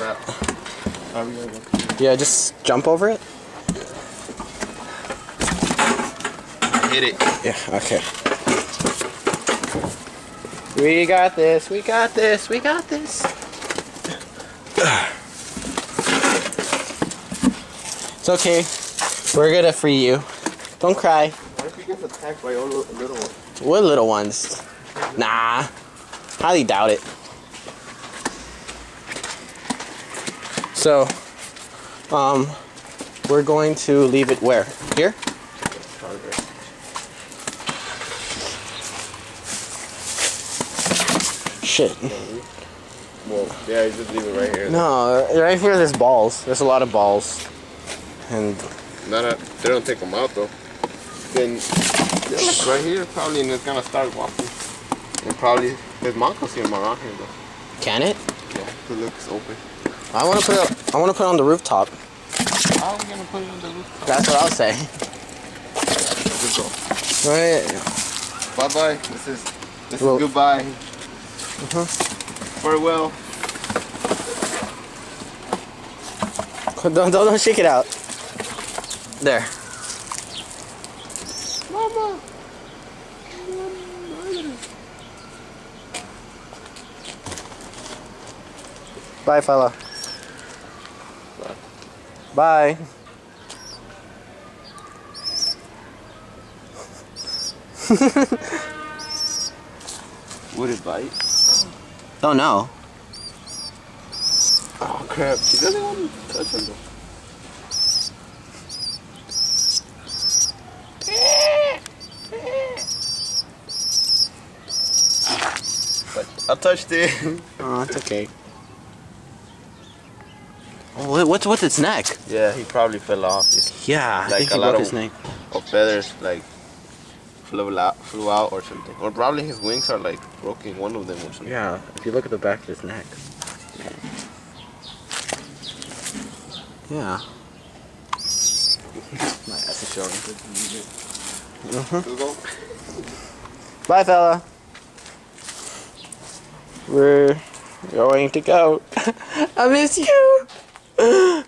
crap. Yeah, just jump over it. Hit it. Yeah, okay. We got this, we got this, we got this. It's okay. We're gonna free you. Don't cry. What if he gets attacked by all the little ones? What little ones? Nah. Highly doubt it. So, we're going to leave it where? Here? Shit. Well, yeah, you just leave it right here. No, right here there's balls. There's a lot of balls. And they don't take them out though. Then right here probably and it's gonna start walking. And probably there's moccasins around here though. can it? Yeah, it looks open. I want to put it. I want to put it on the rooftop. How are we gonna put it on the roof? That's what I'll say. Let's go. Right. Bye bye. This is goodbye. Farewell. Don't shake it out. There. Mama. Bye, fella. Bye. Would it bite? Oh no. Oh crap. He doesn't want to touch him though. I touched it. Oh, it's okay. Oh, what's its neck? Yeah, he probably fell off. Yeah, Like I think a he lot broke of- his neck. Or feathers like flew out or something. Or probably his wings are like broken, one of them or something. Yeah, if you look at the back of his neck. Yeah. My ass is showing. Mhm. Go. Bye, fella. We're going to go. I miss you.